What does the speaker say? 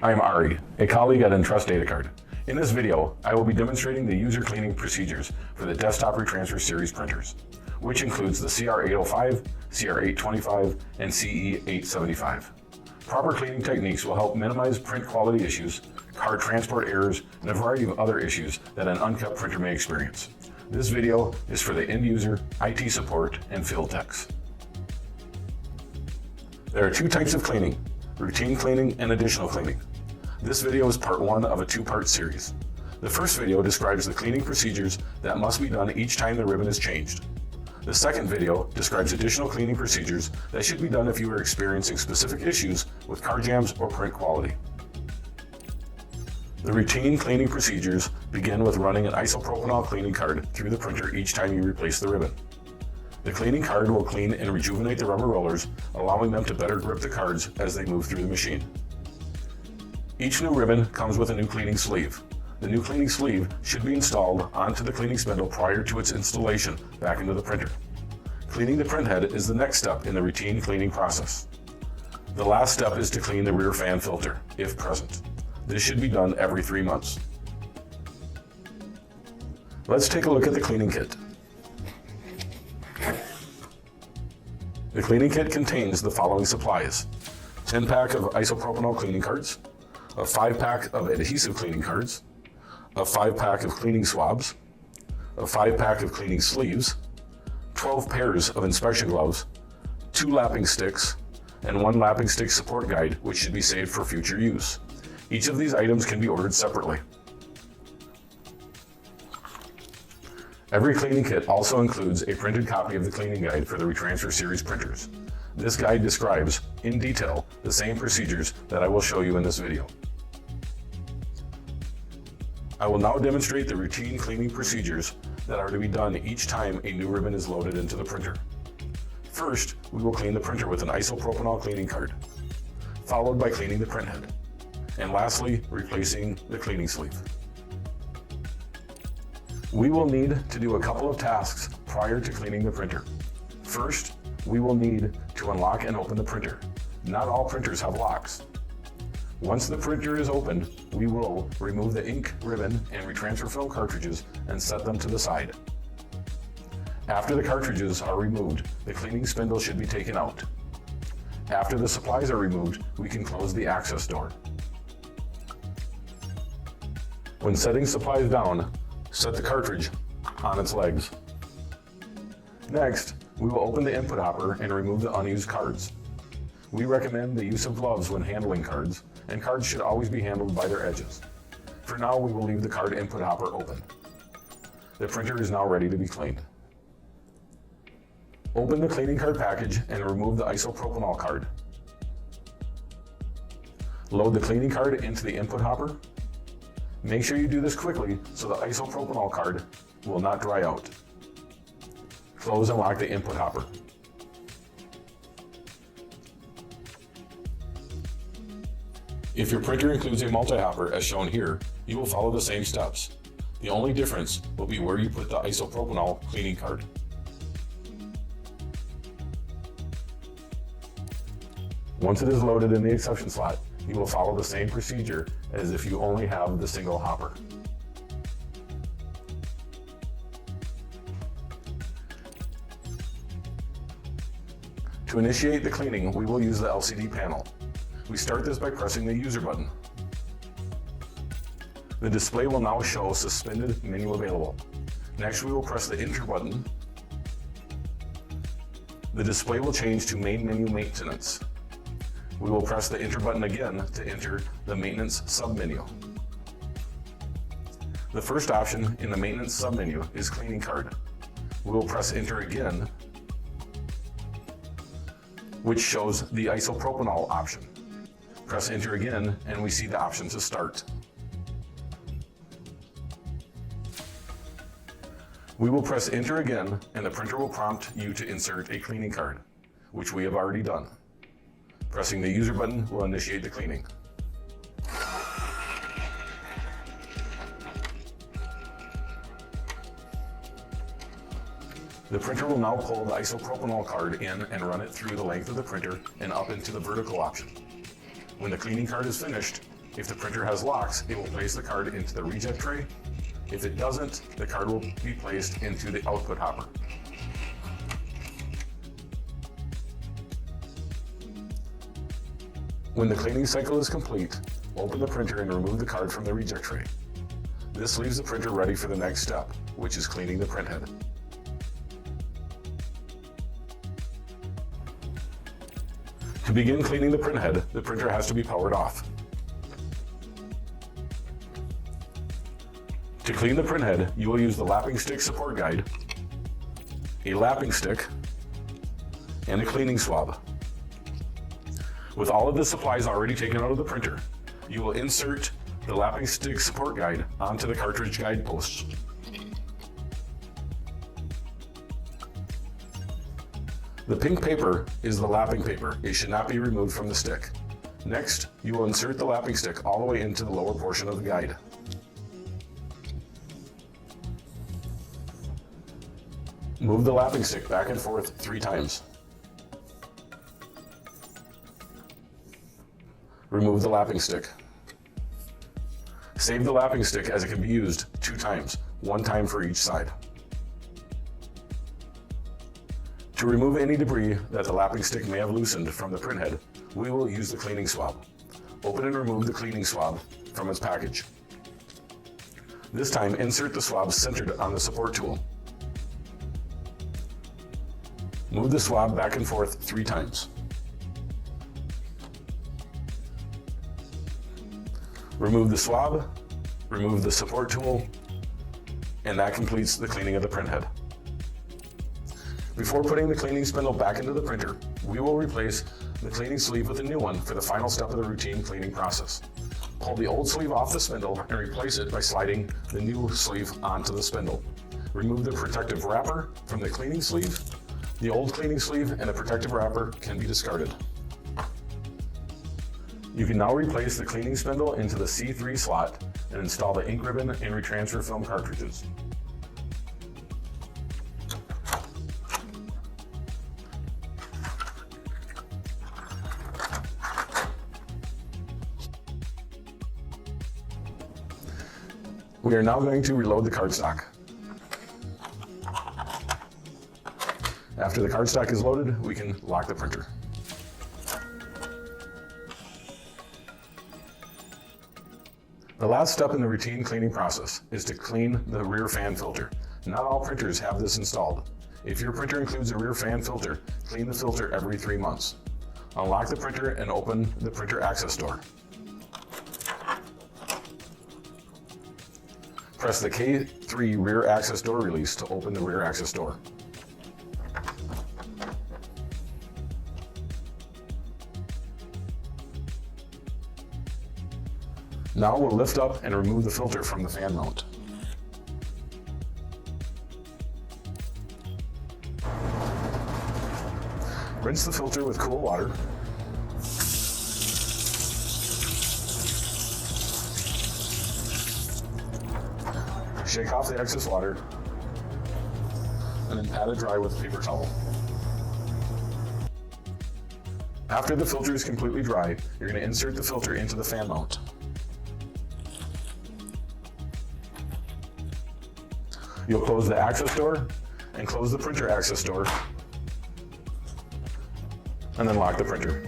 I'm Ari, a colleague at Entrust Data Card. In this video, I will be demonstrating the user cleaning procedures for the desktop retransfer series printers, which includes the CR805, CR825, and CE875. Proper cleaning techniques will help minimize print quality issues, card transport errors, and a variety of other issues that an unkept printer may experience. This video is for the end user, IT support, and field techs. There are two types of cleaning: routine cleaning and additional cleaning. This video is part one of a two-part series. The first video describes the cleaning procedures that must be done each time the ribbon is changed. The second video describes additional cleaning procedures that should be done if you are experiencing specific issues with card jams or print quality. The routine cleaning procedures begin with running an isopropanol cleaning card through the printer each time you replace the ribbon. The cleaning card will clean and rejuvenate the rubber rollers, allowing them to better grip the cards as they move through the machine. Each new ribbon comes with a new cleaning sleeve. The new cleaning sleeve should be installed onto the cleaning spindle prior to its installation back into the printer. Cleaning the printhead is the next step in the routine cleaning process. The last step is to clean the rear fan filter, if present. This should be done every 3 months. Let's take a look at the cleaning kit. The cleaning kit contains the following supplies: 10-pack of isopropanol cleaning cards, a 5-pack of adhesive cleaning cards, a 5-pack of cleaning swabs, a 5-pack of cleaning sleeves, 12 pairs of inspection gloves, 2 lapping sticks, and 1 lapping stick support guide, which should be saved for future use. Each of these items can be ordered separately. Every cleaning kit also includes a printed copy of the cleaning guide for the retransfer series printers. This guide describes, in detail, the same procedures that I will show you in this video. I will now demonstrate the routine cleaning procedures that are to be done each time a new ribbon is loaded into the printer. First, we will clean the printer with an isopropanol cleaning card, followed by cleaning the printhead, and lastly, replacing the cleaning sleeve. We will need to do a couple of tasks prior to cleaning the printer. First, we will need to unlock and open the printer. Not all printers have locks. Once the printer is opened, we will remove the ink, ribbon, and retransfer film cartridges and set them to the side. After the cartridges are removed, the cleaning spindle should be taken out. After the supplies are removed, we can close the access door. When setting supplies down, set the cartridge on its legs. Next, we will open the input hopper and remove the unused cards. We recommend the use of gloves when handling cards, and cards should always be handled by their edges. For now, we will leave the card input hopper open. The printer is now ready to be cleaned. Open the cleaning card package and remove the isopropanol card. Load the cleaning card into the input hopper. Make sure you do this quickly so the isopropanol card will not dry out. Close and lock the input hopper. If your printer includes a multi-hopper as shown here, you will follow the same steps. The only difference will be where you put the isopropanol cleaning card. Once it is loaded in the exception slot, you will follow the same procedure as if you only have the single hopper. To initiate the cleaning, we will use the LCD panel. We start this by pressing the user button. The display will now show suspended menu available. Next, we will press the enter button. The display will change to main menu maintenance. We will press the enter button again to enter the maintenance submenu. The first option in the maintenance submenu is cleaning card. We will press enter again, which shows the isopropanol option. Press enter again and we see the option to start. We will press enter again and the printer will prompt you to insert a cleaning card, which we have already done. Pressing the user button will initiate the cleaning. The printer will now pull the isopropanol card in and run it through the length of the printer and up into the vertical option. When the cleaning card is finished, If the printer has locks, it will place the card into the reject tray. If it doesn't, the card will be placed into the output hopper. When the cleaning cycle is complete, open the printer and remove the card from the reject tray. This leaves the printer ready for the next step, which is cleaning the printhead. To begin cleaning the printhead, the printer has to be powered off. To clean the printhead, you will use the lapping stick support guide, a lapping stick, and a cleaning swab. With all of the supplies already taken out of the printer, you will insert the lapping stick support guide onto the cartridge guide posts. The pink paper is the lapping paper. It should not be removed from the stick. Next, you will insert the lapping stick all the way into the lower portion of the guide. Move the lapping stick back and forth 3 times. Remove the lapping stick. Save the lapping stick as it can be used 2 times, 1 time for each side. To remove any debris that the lapping stick may have loosened from the printhead, we will use the cleaning swab. Open and remove the cleaning swab from its package. This time, insert the swab centered on the support tool. Move the swab back and forth 3 times. Remove the swab, remove the support tool, and that completes the cleaning of the printhead. Before putting the cleaning spindle back into the printer, we will replace the cleaning sleeve with a new one for the final step of the routine cleaning process. Pull the old sleeve off the spindle and replace it by sliding the new sleeve onto the spindle. Remove the protective wrapper from the cleaning sleeve. The old cleaning sleeve and the protective wrapper can be discarded. You can now replace the cleaning spindle into the C3 slot and install the ink ribbon and retransfer film cartridges. We are now going to reload the cardstock. After the cardstock is loaded, we can lock the printer. The last step in the routine cleaning process is to clean the rear fan filter. Not all printers have this installed. If your printer includes a rear fan filter, clean the filter every 3 months. Unlock the printer and open the printer access door. Press the K3 rear access door release to open the rear access door. Now we'll lift up and remove the filter from the fan mount. Rinse the filter with cool water. Shake off the excess water, and then pat it dry with a paper towel. After the filter is completely dry, you're going to insert the filter into the fan mount. You'll close the access door and close the printer access door, and then lock the printer.